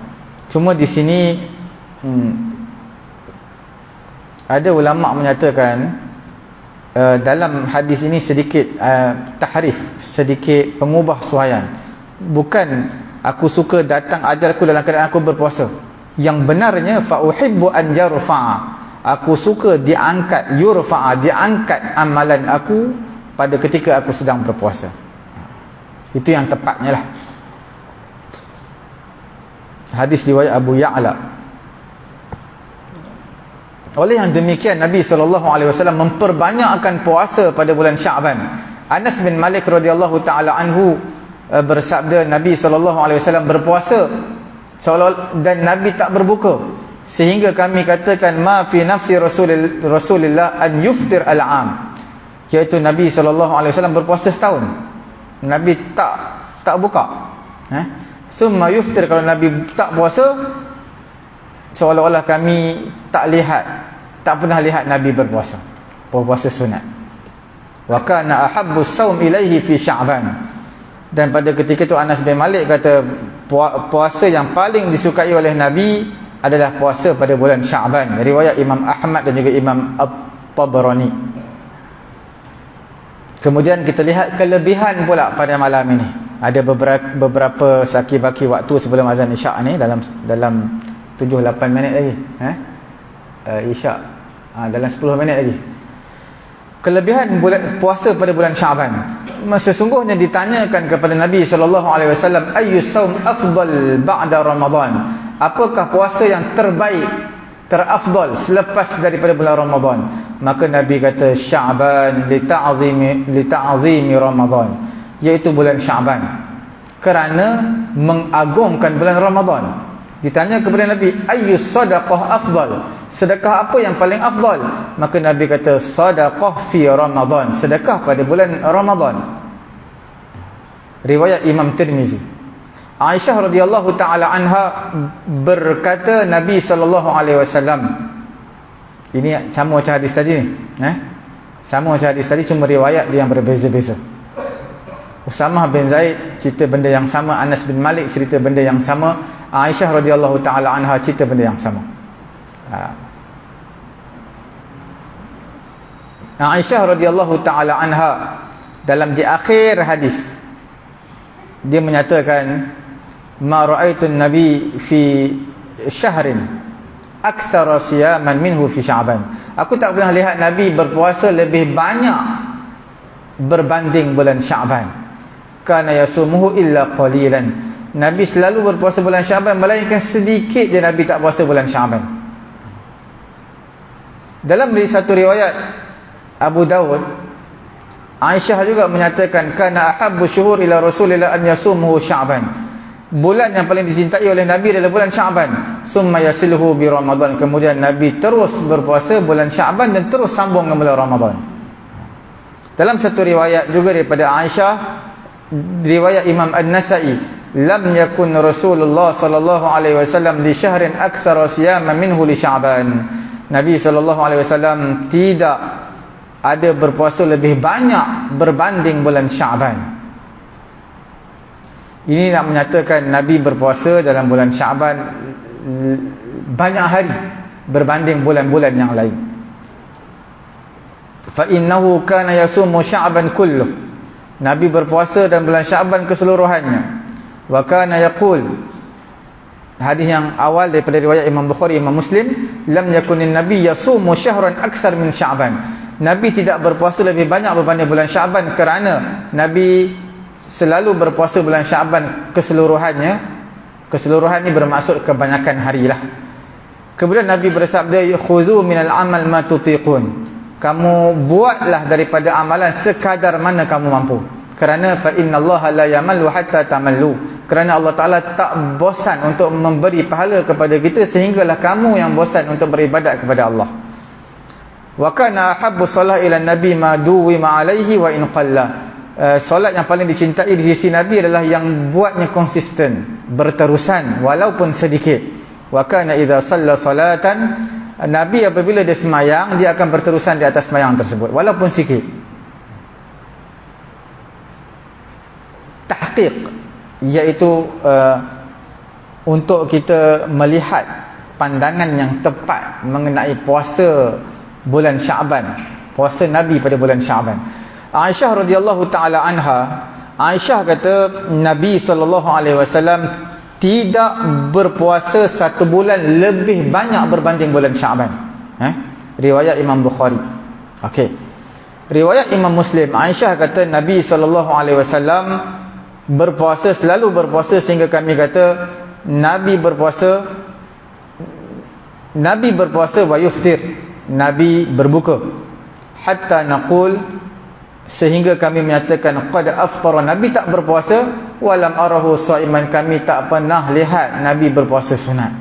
Cuma di sini ada ulama menyatakan dalam hadis ini sedikit tahrif, sedikit pengubah suaian. Bukan aku suka datang ajalku dalam keadaan aku berpuasa. Yang benarnya fa uhibbu an yarfa'a. Aku suka diangkat, yurfa'a, diangkat amalan aku pada ketika aku sedang berpuasa. Itu yang tepatnya lah. Hadis riwayat Abu Ya'la. Oleh yang demikian Nabi SAW memperbanyakkan puasa pada bulan Sya'ban. Anas bin Malik radhiyallahu taala anhu bersabda, Nabi SAW berpuasa dan Nabi tak berbuka, sehingga kami katakan ma fi nafsi Rasulillah an yuftir al-am, iaitu Nabi SAW berpuasa setahun, Nabi tak buka. Summa yuftir, kalau Nabi tak puasa, seolah-olah kami tak pernah lihat Nabi berpuasa sunat. Wa kana ahabbus saum ilaihi fi Sya'ban. Dan pada ketika itu Anas bin Malik kata puasa yang paling disukai oleh Nabi adalah puasa pada bulan Sya'ban. Riwayat Imam Ahmad dan juga Imam At-Tabarani. Kemudian kita lihat kelebihan pula pada malam ini. Ada beberapa saki-baki waktu sebelum azan Isyak ni, dalam 7-8 minit lagi. Isyak dalam 10 minit lagi. Kelebihan puasa pada bulan Sya'ban. Sesungguhnya ditanyakan kepada Nabi SAW, ayyus saum afdal ba'da Ramadan, apakah puasa yang terbaik, terafdal selepas daripada bulan Ramadan? Maka Nabi kata Sya'ban lita'azimi Ramadan, iaitu bulan Sya'ban, kerana mengagungkan bulan Ramadan. Ditanya kepada Nabi, ayyus sadaqah afdal, sedekah apa yang paling afdal? Maka Nabi kata sadaqah fi Ramadan, sedekah pada bulan Ramadan. Riwayat Imam Tirmizi. Aisyah radhiyallahu taala anha berkata, Nabi SAW, ini sama macam hadis tadi ni, sama macam hadis tadi, cuma riwayat dia yang berbeza-beza. Usamah bin Zaid cerita benda yang sama, Anas bin Malik cerita benda yang sama, Aisyah radhiyallahu taala anha cerita benda yang sama. Aisyah radhiyallahu taala anha dalam di akhir hadis dia menyatakan, ma ra'aitun nabi fi syahrin aktsara siyaman minhu fi Sya'ban. Aku tak pernah lihat Nabi berpuasa lebih banyak berbanding bulan Sya'ban. Kana yasumuhu illa qalilan. Nabi selalu berpuasa bulan Sya'ban, melainkan sedikit je Nabi tak puasa bulan Sya'ban. Dalam satu riwayat Abu Dawud, Aisyah juga menyatakan, kana ahabbu syuhur ila Rasulillah an yasumuhu Sya'ban. Bulan yang paling dicintai oleh Nabi adalah bulan Sya'ban. Summa yasiluhu bi Ramadan. Kemudian Nabi terus berpuasa bulan Sya'ban dan terus sambung dengan bulan Ramadan. Dalam satu riwayat juga daripada Aisyah, riwayat Imam An-Nasa'i, lam yakun Rasulullah sallallahu alaihi wasallam li syahrin aktsara siyaman minhu li Sya'ban. Nabi sallallahu alaihi wasallam tidak ada berpuasa lebih banyak berbanding bulan Sya'ban. Ini nak menyatakan Nabi berpuasa dalam bulan Sya'ban banyak hari berbanding bulan-bulan yang lain. Fa innahu kana yasumu Sya'ban kulluh. Nabi berpuasa dalam bulan Sya'ban keseluruhannya. Wa kana yaqul, hadis yang awal daripada riwayat Imam Bukhari, Imam Muslim, lam yakunin nabi yasumu syahran aksar min Sya'ban. Nabi tidak berpuasa lebih banyak berbanding bulan Sya'ban, kerana Nabi selalu berpuasa bulan Sya'ban keseluruhannya. Keseluruhan ini bermaksud kebanyakan harilah. Kemudian Nabi bersabda, khudhu minal amal ma tutiqun. Kamu buatlah daripada amalan sekadar mana kamu mampu. Kerana fa innallaha la yamallu hatta tamallu. Kerana Allah Ta'ala tak bosan untuk memberi pahala kepada kita sehinggalah kamu yang bosan untuk beribadat kepada Allah. Wa kana ahabbu salat ila nabi ma duwima alaihi wa in qalla. Solat yang paling dicintai di sisi Nabi adalah yang buatnya konsisten, berterusan walaupun sedikit. Wa kana idza shalla salatan, Nabi apabila dia semayang, dia akan berterusan di atas semayang tersebut walaupun sikit. tahqiq, iaitu untuk kita melihat pandangan yang tepat mengenai puasa bulan Syaban, puasa Nabi pada bulan Syaban. Aisyah radhiyallahu taala anha, Aisyah kata Nabi SAW tidak berpuasa satu bulan lebih banyak berbanding bulan Syaban. Riwayat Imam Bukhari. Okey. Riwayat Imam Muslim, Aisyah kata Nabi SAW berpuasa, selalu berpuasa, sehingga kami kata Nabi berpuasa wa yuftir, Nabi berbuka, hatta naqul, sehingga kami menyatakan qad aftara, Nabi tak berpuasa, walam arahu shaiman, kami tak pernah lihat Nabi berpuasa sunat.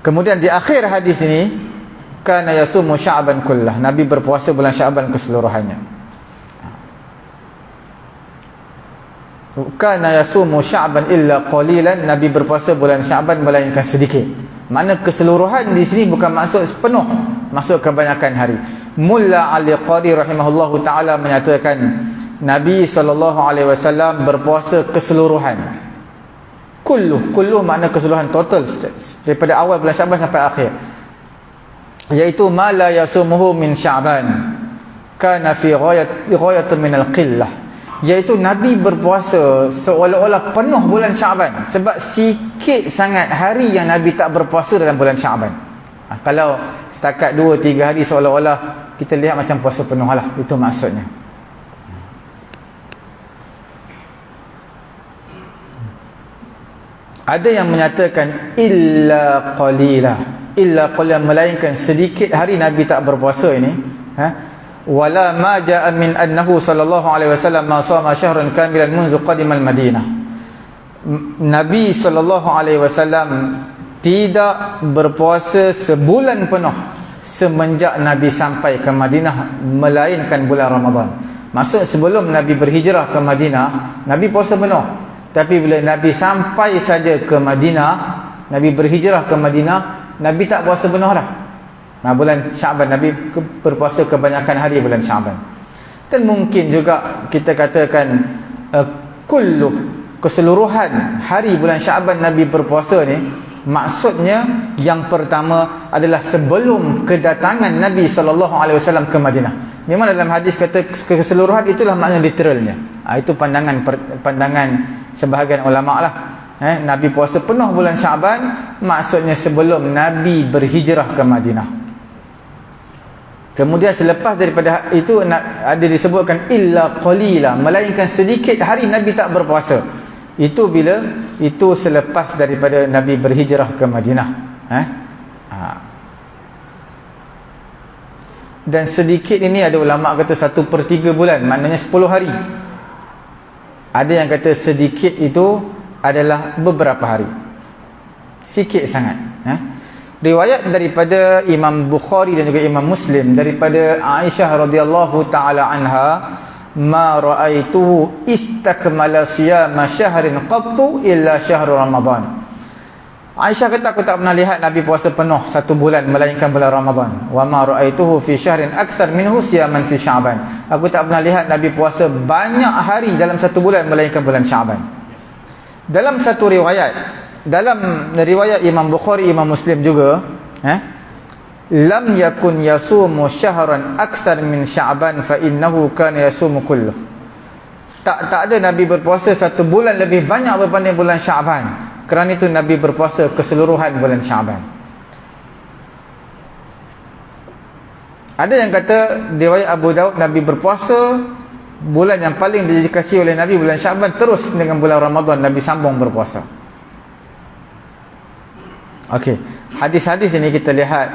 Kemudian di akhir hadis ini, kana yasumu Sya'ban kullah, Nabi berpuasa bulan Sya'ban keseluruhannya. Kana yasumu Sya'ban illa qalilan, Nabi berpuasa bulan Sya'ban melainkan sedikit. Mana keseluruhan di sini bukan maksud sepenuh, maksud kebanyakan hari. Mulla Ali Qari rahimahullahu taala menyatakan Nabi SAW berpuasa keseluruhan. Kullu makna keseluruhan, total, daripada awal bulan Sya'ban sampai akhir, iaitu ma la yasumuhu min Sya'ban kana fi ghayatun min al-qillah, iaitu Nabi berpuasa seolah-olah penuh bulan Syaban, sebab sikit sangat hari yang Nabi tak berpuasa dalam bulan Syaban. Kalau setakat 2-3 hari seolah-olah kita lihat macam puasa penuh lah, itu maksudnya. Ada yang menyatakan illa qalila, melainkan sedikit hari Nabi tak berpuasa ini. Wala ma jaa min annahu sallallahu alaihi wasallam ma shama syahran kamilan munzu qadimal Madinah. Nabi sallallahu alaihi wasallam tidak berpuasa sebulan penuh semenjak Nabi sampai ke Madinah, melainkan bulan Ramadan. Maksud sebelum Nabi berhijrah ke Madinah, Nabi puasa penuh. Tapi bila Nabi sampai saja ke Madinah, Nabi berhijrah ke Madinah, Nabi tak puasa penuh dah. Bulan Syaban Nabi berpuasa kebanyakan hari bulan Syaban. Dan mungkin juga kita katakan keseluruhan hari bulan Syaban Nabi berpuasa ni, maksudnya yang pertama adalah sebelum kedatangan Nabi SAW ke Madinah. Memang dalam hadis kata keseluruhan, itulah makna literalnya. Itu pandangan sebahagian ulama lah. Nabi puasa penuh bulan Syaban, maksudnya sebelum Nabi berhijrah ke Madinah. Kemudian selepas daripada itu ada disebutkan illa qalila, melainkan sedikit hari Nabi tak berpuasa. Itu bila? Itu selepas daripada Nabi berhijrah ke Madinah. Dan sedikit ini ada ulama kata 1/3 bulan, maknanya 10 hari. Ada yang kata sedikit itu adalah beberapa hari, sikit sangat. Riwayat daripada Imam Bukhari dan juga Imam Muslim daripada Aisyah radhiyallahu taala anha, ma ra'aituhu istakmala siyama syahrin qattu illa syahr Ramadan. Aisyah kata aku tak pernah lihat Nabi puasa penuh satu bulan melainkan bulan Ramadan. Wa ma ra'aituhu fi syahrin aktsar minhu siyaman fi Sya'ban. Aku tak pernah lihat Nabi puasa banyak hari dalam satu bulan melainkan bulan Sya'ban. Dalam satu riwayat, dalam riwayat Imam Bukhari, Imam Muslim juga, lam yakun yasumu syahran aktsar min Sya'ban fa innahu kana yasumu kulluh. Tak ada Nabi berpuasa satu bulan lebih banyak berbanding bulan Sya'ban. Kerana itu Nabi berpuasa keseluruhan bulan Sya'ban. Ada yang kata di riwayat Abu Daud, Nabi berpuasa bulan yang paling didedikasi oleh Nabi bulan Sya'ban, terus dengan bulan Ramadan Nabi sambung berpuasa. Okey, hadis-hadis ini kita lihat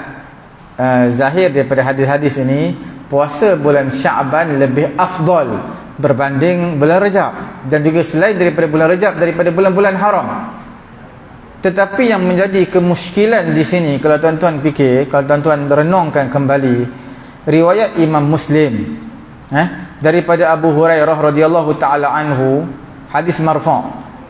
zahir daripada hadis-hadis ini, puasa bulan Sya'ban lebih afdal berbanding bulan Rajab, dan juga selain daripada bulan Rajab, daripada bulan-bulan haram. Tetapi yang menjadi kemusykilan di sini, kalau tuan-tuan fikir, kalau tuan-tuan renungkan kembali riwayat Imam Muslim daripada Abu Hurairah radhiyallahu taala anhu, hadis marfu',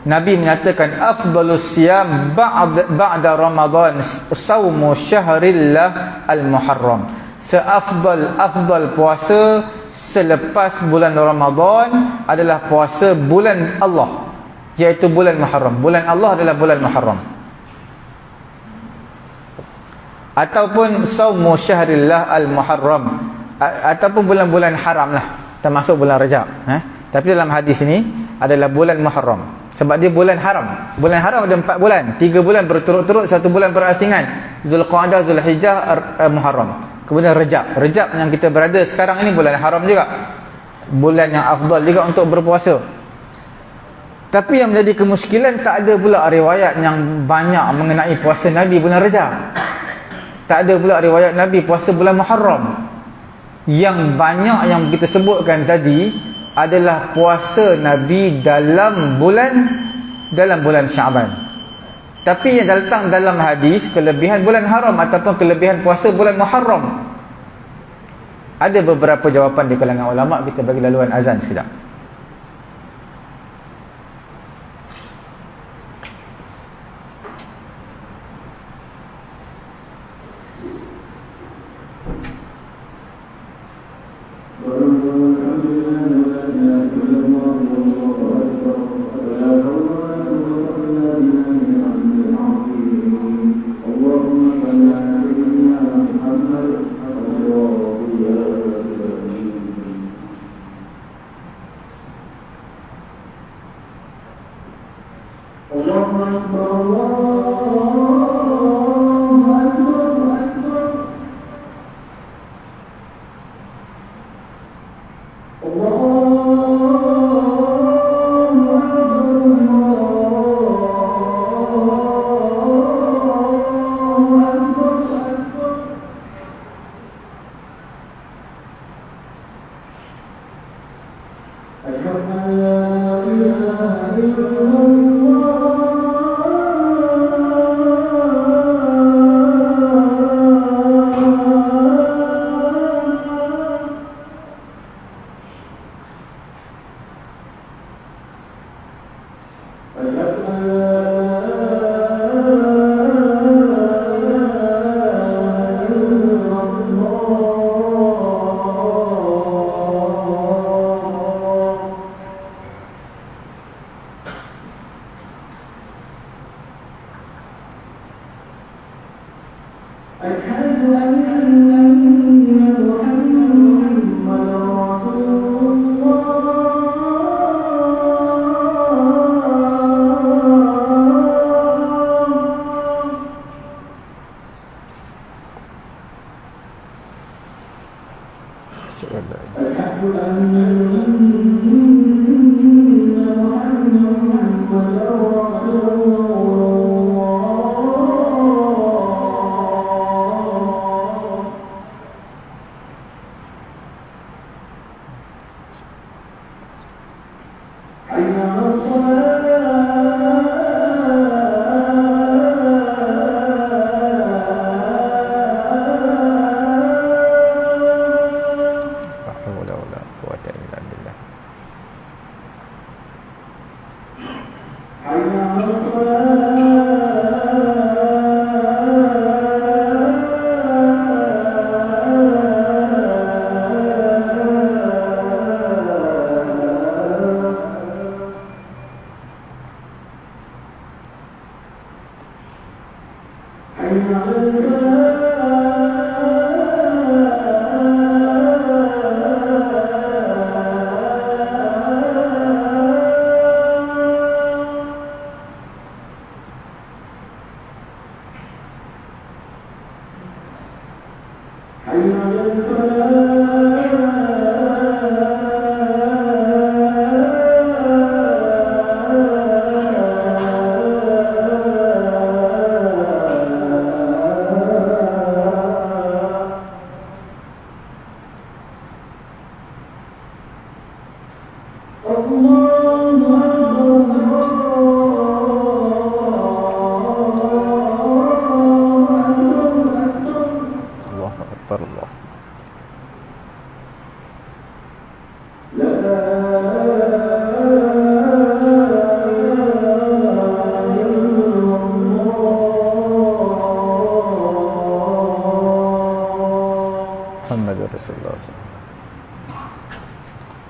Nabi menyatakan afdalus siyam ba'da Ramadan saumu syahrillah al-Muharram. Afdal puasa selepas bulan Ramadan adalah puasa bulan Allah, iaitu bulan Muharram. Bulan Allah adalah bulan Muharram. Ataupun saumu syahrillah al-Muharram, ataupun bulan-bulan haram lah, termasuk bulan Rajab. Tapi dalam hadis ini adalah bulan Muharram, sebab dia bulan haram. Bulan haram ada 4 bulan, 3 bulan berturut-turut, 1 bulan berasingan, Zulqa'dah, Zulhijjah, Muharram. Kemudian Rajab. Rajab yang kita berada sekarang ini bulan haram juga, bulan yang afdal juga untuk berpuasa. Tapi yang menjadi kemuskilan, tak ada pula riwayat yang banyak mengenai puasa Nabi bulan Rajab. Tak ada pula riwayat Nabi puasa bulan Muharram. Yang banyak yang kita sebutkan tadi adalah puasa Nabi dalam bulan Syaban. Tapi yang datang dalam hadis kelebihan bulan haram ataupun kelebihan puasa bulan Muharram, ada beberapa jawapan di kalangan ulama. Kita bagi laluan azan sekejap.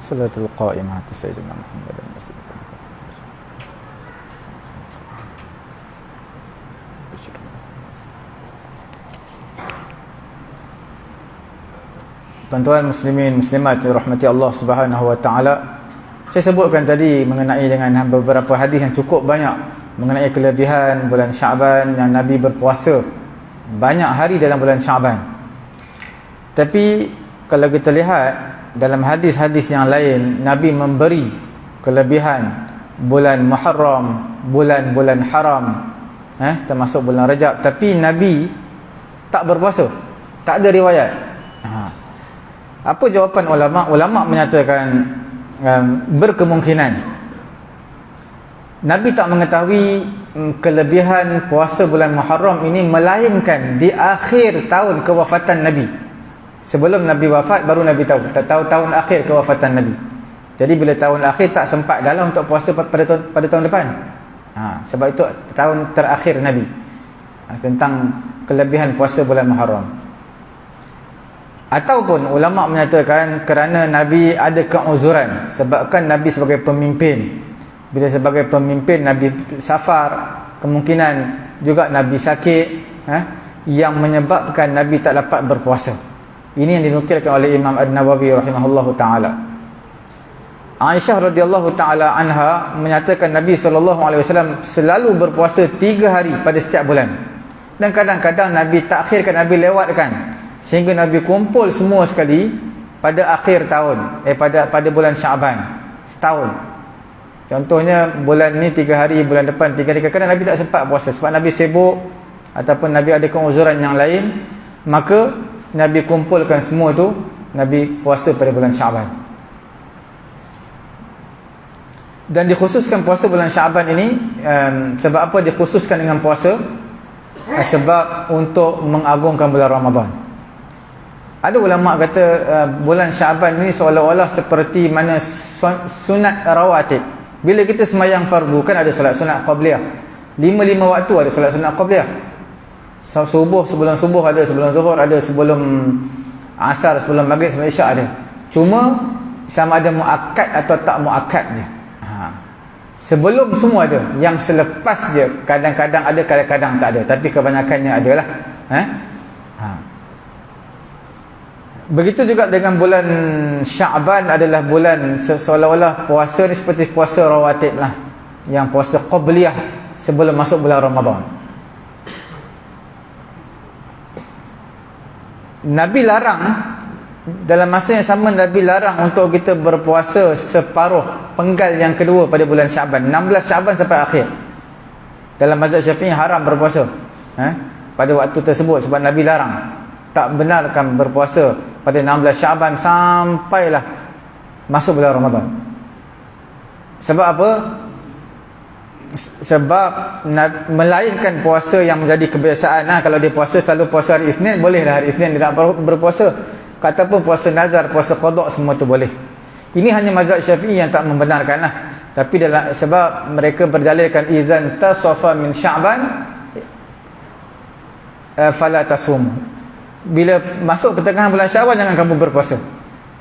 Salatul qa'imah Sayyidina Muhammad al-Masih. Tuan-tuan muslimin muslimat rahmati Allah Subhanahu wa taala. Saya sebutkan tadi mengenai dengan beberapa hadis yang cukup banyak mengenai kelebihan bulan Syaban yang Nabi berpuasa banyak hari dalam bulan Syaban. Tapi kalau kita lihat dalam hadis-hadis yang lain, Nabi memberi kelebihan bulan Muharram, bulan-bulan haram, termasuk bulan Rajab, tapi Nabi tak berpuasa. Tak ada riwayat. Apa jawapan ulama? Ulama menyatakan berkemungkinan Nabi tak mengetahui kelebihan puasa bulan Muharram ini melainkan di akhir tahun kewafatan Nabi. Sebelum Nabi wafat baru Nabi tahu. Tak tahu tahun akhir kewafatan Nabi. Jadi bila tahun akhir tak sempat dalam untuk puasa pada tahun depan. Sebab itu tahun terakhir Nabi. Tentang kelebihan puasa bulan Muharram. Ataupun ulama menyatakan kerana Nabi ada keuzuran, sebabkan Nabi sebagai pemimpin. Bila sebagai pemimpin Nabi safar, kemungkinan juga Nabi sakit, yang menyebabkan Nabi tak dapat berpuasa. Ini yang dinukilkan oleh Imam An-Nawawi rahimahullahu taala. Aisyah radhiyallahu taala anha menyatakan Nabi SAW selalu berpuasa 3 hari pada setiap bulan. Dan kadang-kadang Nabi takhirkan, Nabi lewatkan, sehingga Nabi kumpul semua sekali pada akhir tahun, pada bulan Syaban setahun. Contohnya bulan ni 3 hari, bulan depan 3 hari. Kadang-kadang Nabi tak sempat puasa sebab Nabi sibuk ataupun Nabi ada keuzuran yang lain, maka Nabi kumpulkan semua tu, Nabi puasa pada bulan Syaban. Dan dikhususkan puasa bulan Syaban ini, sebab apa dikhususkan dengan puasa? Sebab untuk mengagungkan bulan Ramadan. Ada ulama kata bulan Syaban ini seolah-olah seperti mana sunat rawatib. Bila kita semayang fardu kan ada solat sunat qabliyah. 5 waktu ada solat sunat qabliyah. Subuh, sebelum subuh ada, sebelum zuhur ada, sebelum asar, sebelum maghrib, sebelum isyak ada. Cuma sama ada muakkad atau tak muakkad je. Sebelum semua ada, yang selepas je kadang-kadang ada, kadang-kadang tak ada, tapi kebanyakannya adalah. Begitu juga dengan bulan Syaban adalah bulan seolah-olah puasa ni seperti puasa rawatib lah, yang puasa qabliyah sebelum masuk bulan Ramadan. Nabi larang, dalam masa yang sama Nabi larang untuk kita berpuasa separuh penggal yang kedua pada bulan Syaban, 16 Syaban sampai akhir. Dalam mazhab Syafi'i haram berpuasa pada waktu tersebut sebab Nabi larang. Tak benarkan berpuasa pada 16 Syaban sampailah masuk bulan Ramadan. Sebab apa? Sebab melainkan puasa yang menjadi kebiasaan. Kalau dia puasa selalu puasa hari Isnin, bolehlah hari Isnin dia nak berpuasa. Ataupun puasa nazar, puasa qada, semua tu boleh. Ini hanya mazhab Syafi'i yang tak membenarkanlah. Tapi sebab mereka berdalilkan idzan tasafa min Sya'ban fala tasum. Bila masuk pertengahan bulan Syawal jangan kamu berpuasa.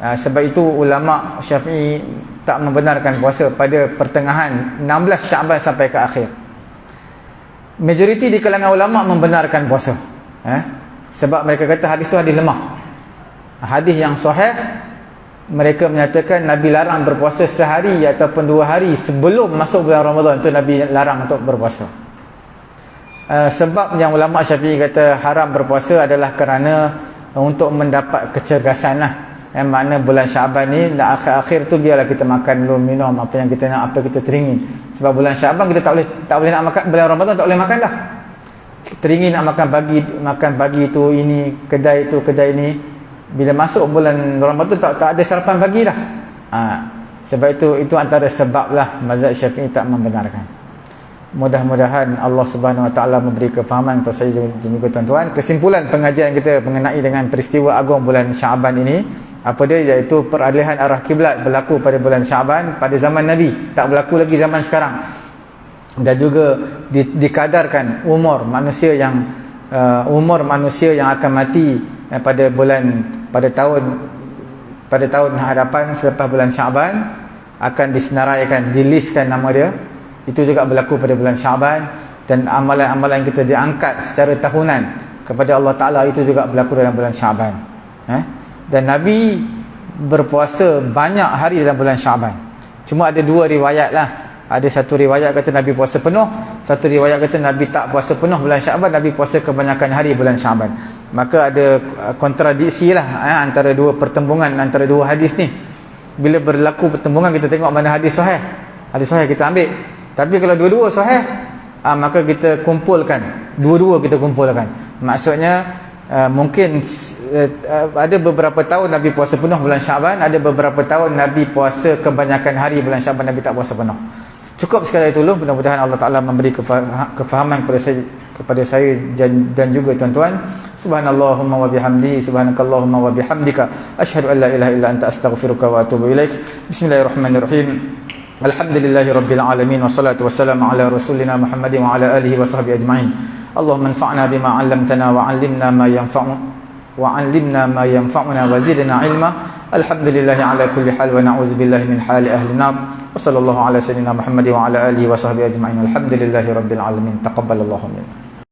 Sebab itu ulama Syafi'i tak membenarkan puasa pada pertengahan 16 Syaban sampai ke akhir. Majoriti di kalangan ulama membenarkan puasa. Sebab mereka kata hadis tu hadis lemah. Hadis yang sahih mereka menyatakan Nabi larang berpuasa sehari ataupun 2 hari sebelum masuk bulan Ramadan, tu Nabi larang untuk berpuasa. Sebab yang ulama Syafi'i kata haram berpuasa adalah kerana untuk mendapat kecergasan lah. Yang mana bulan Syaban ni akhir-akhir tu biarlah kita makan dulu, minum apa yang kita nak, apa kita teringin. Sebab bulan Syaban kita tak boleh nak makan, bulan Ramadan tak boleh makan dah. Teringin nak makan pagi tu ini, kedai tu kedai ni. Bila masuk bulan Ramadan tak ada sarapan pagi dah. Sebab itu antara sebab lah mazhab Syafi'i tak membenarkan. Mudah-mudahan Allah Subhanahu Wa Taala memberi kefahaman kepada saya juga tuan-tuan. Kesimpulan pengajian kita mengenai dengan peristiwa agung bulan Syaban ini, apa dia? Iaitu peralihan arah kiblat berlaku pada bulan Syaban pada zaman Nabi, tak berlaku lagi zaman sekarang. Dan juga dikadarkan umur manusia yang akan mati pada tahun pada tahun hadapan selepas bulan Syaban akan disenaraikan, dilistkan nama dia. Itu juga berlaku pada bulan Syaban. Dan amalan-amalan kita diangkat secara tahunan kepada Allah Ta'ala, itu juga berlaku dalam bulan Syaban. Dan Nabi berpuasa banyak hari dalam bulan Syaban. Cuma ada dua riwayat lah. Ada satu riwayat kata Nabi puasa penuh, satu riwayat kata Nabi tak puasa penuh bulan Syaban, Nabi puasa kebanyakan hari bulan Syaban. Maka ada kontradiksi lah antara dua pertembungan, antara dua hadis ni. Bila berlaku pertembungan, kita tengok mana hadis sahih. Hadis sahih kita ambil. Tapi kalau dua-dua sahih, maka kita kumpulkan, dua-dua kita kumpulkan. Maksudnya mungkin ada beberapa tahun Nabi puasa penuh bulan Syaban, ada beberapa tahun Nabi puasa kebanyakan hari bulan Syaban, Nabi tak puasa penuh. Cukup sekadar itu dulu. Mudah-mudahan Allah Ta'ala memberi kefahaman kepada saya dan juga tuan-tuan. Subhanallahumma wa bihamdihi, subhanakallahumma wa bihamdika, asyhadu an la ilaha illa anta, astaghfiruka wa atubu ilaik. Bismillahirrahmanirrahim. Alhamdulillahi rabbil alamin, wassalatu wassalamu ala rasulina Muhammadin wa ala alihi wa sahbihi ajma'in. Allahumma anfa'na bima 'allamtana wa 'allimna ma yanfa'una wa zidna 'ilma. Alhamdulillahi ala kulli hal wa na'udzu billahi min hali ahli nar. Wa sallallahu ala sayyidina Muhammadin wa ala alihi wa sahbihi ajma'in. Alhamdulillahi rabbil alamin. Taqabbalallahu minna.